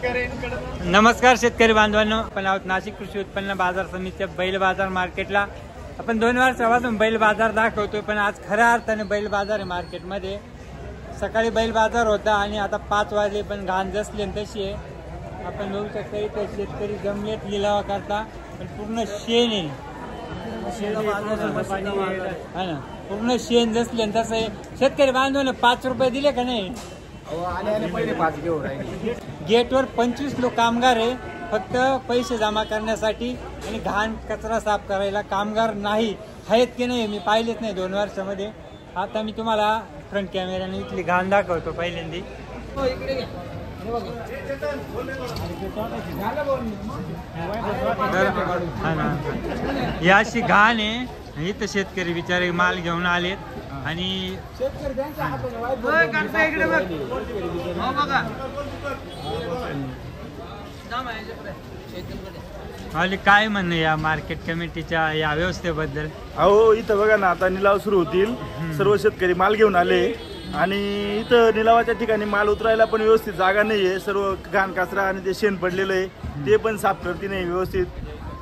नमस्कार शेतकरी बांधवांनो, आपण आहोत नाशिक कृषी उत्पन्न बाजार समितीच्या बैल बाजार मार्केटला। आपण 2 वर्षापासून बैल बाजार दाखवतोय, पण आज खऱ्या अर्थाने बैल बाजार आहे मार्केटमध्ये। सकाळी बैल बाजार होता आणि आता 5 वाजले, पण घाण जसली तशी आहे। आपण बघू शकता इथे शेतकरी जमलेत लिलावा करता, पण पूर्ण शेण आहे, हा ना, पूर्ण शेण जसले तसं आहे। शेतकरी बांधवांना 5 रुपये दिले का नाही? गेटवर 25 लोक कामगार आहे, फक्त पैसे जमा करण्यासाठी आणि घाण कचरा साफ करायला कामगार नाही आहेत की नाही मी पाहिलेच नाही 2 वर्षामध्ये। आता मी तुम्हाला फ्रंट कॅमेऱ्याने इथली घाण दाखवतो पहिल्यांदी। ही अशी घाण आहे, इथं शेतकरी बिचारे माल घेऊन आलेत आणि काय म्हणणं या मार्केट कमिटीच्या या व्यवस्थेबद्दल? अहो, इथं बघा ना, आता निलाव सुरू होतील, सर्व शेतकरी माल घेऊन आले आणि इथं निलावाच्या ठिकाणी माल उतरायला पण व्यवस्थित जागा नाहीये। सर्व घाण कचरा आणि ते शेण पडलेलं आहे ते पण साफ करते नाही व्यवस्थित,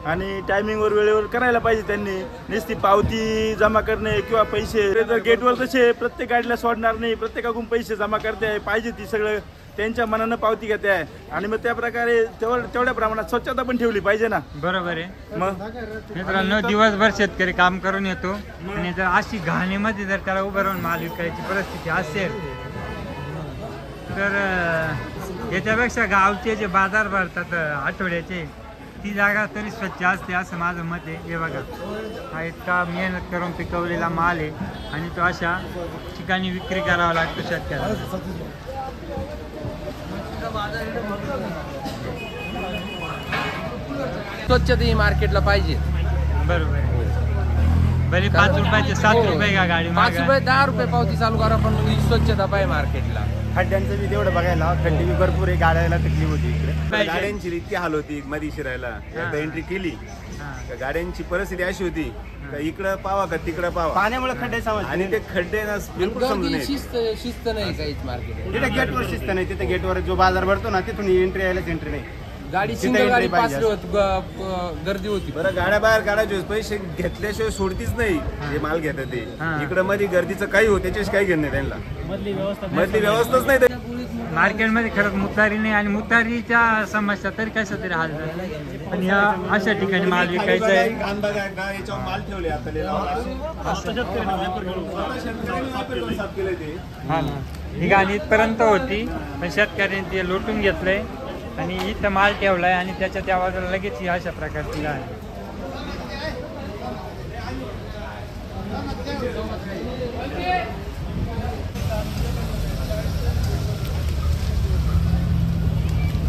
आणि टायमिंगवर वेळेवर करायला पाहिजे त्यांनी। नुसती पावती जमा करणे किंवा पैसे तर गेटवर तसे प्रत्येक गाडीला सोडणार नाही, प्रत्येकाकडून पैसे जमा करते पाहिजे, ती सगळं त्यांच्या मनानं पावती घेते आहे आणि मग त्या प्रकारे तेवढ्या प्रमाणात स्वच्छता पण ठेवली पाहिजे ना। बरोबर आहे। मग मित्रांनो, दिवसभर शेतकरी काम करून येतो आणि जर अशी घाणीमध्ये जर त्याला उभं राहून माल विकायची परिस्थिती असेल तर याच्यापेक्षा गावचे जे बाजार भरतात आठवड्याचे, ती जागा तरी स्वच्छ असते असं माझं मत आहे। हे बघा, हा इतका मेहनत करून पिकवलेला माल आहे आणि तो अशा ठिकाणी विक्री करावा लागतो शेतकऱ्याला। स्वच्छता ही मार्केटला पाहिजे। बरोबर आहे। बरे 5 रुपयाचे 7 रुपये का गाडी? 5 रुपये 10 रुपये पावती चालू करा, पण ही स्वच्छता पाहिजे मार्केटला। खड्ड्यांचं बी तेवढं बघायला, खड्डे बी भरपूर आहे, गाड्याला तकलीफ होती इकडे, गाड्यांची इतकी हाल होती मध्ये शिरायला। एकदा एंट्री केली गाड्यांची परिस्थिती अशी होती का इकडं पावा का तिकडं पावा, पाण्यामुळे खड्डे समज, आणि ते खड्डे ना बिलकुल समजून नाही, शिस्त नाही काहीच मार्केट। तिथे गेटवर शिस्त नाही, तिथे गेटवर जो बाजार भरतो ना तिथून एंट्री यायलाच एंट्री नाही, गाडी सिंगल गाडी पासली होती, गर्दी होती। बरं, गाड्या बाहेर काढायचे, पैसे घेतल्याशिवाय सोडतीच नाही, हे माल घेतात ते इकडं मध्ये गर्दीचं काही हो त्याच्याशी काही घेणं नाही त्यांना, मधली व्यवस्थाच नाही मार्केटमध्ये। खरंच मुतारी नाही, आणि मुतारीच्या समस्या तरी कशा तरी हाल झाला, पण या अशा ठिकाणी माल विकायचा आहे। याच्यावर माल ठेवले आता ही गाणी इथपर्यंत होती, पण शेतकऱ्यांनी ते लुटून घेतलंय आणि इथं माल ठेवलाय आणि त्याच्या त्या बाजूला लगेच ही अशा प्रकारची गाणी।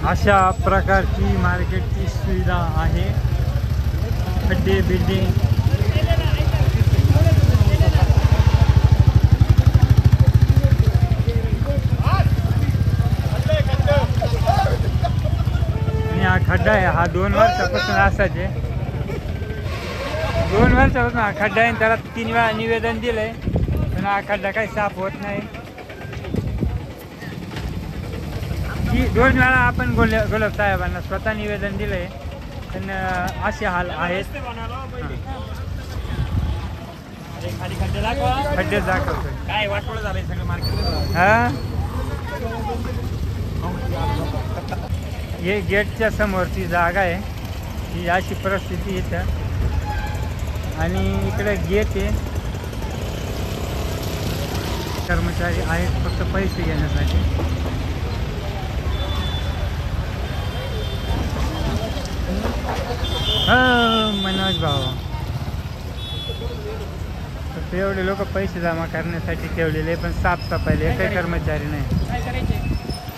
अशा प्रकारची मार्केटची सुविधा आहे, खड्डे बिड्डे आणि हा खड्डा आहे, हा 2 वर्षापासून असाच आहे। 2 वर्षापासून हा खड्डा आहे, त्याला 3 वेळा निवेदन दिलंय, पण हा खड्डा काही साफ होत नाही। 2 वेळा आपण गुलाब साहेबांना स्वतः निवेदन दिलंय, पण असे हाल आहेत। खड्डे दाखवतो काय वाटोळं झालंय सगळं मार्केट। हा, हे गेटच्या समोरची जागा आहे, ही अशी परिस्थिती इथं, आणि इकडे गेट आहे, कर्मचारी आहेत फक्त पैसे घेण्यासाठी। मनोज भाऊ, फक्त एवढे लोक पैसे जमा करण्यासाठी ठेवलेले, पण साफसफाईला काही कर्मचारी नाही।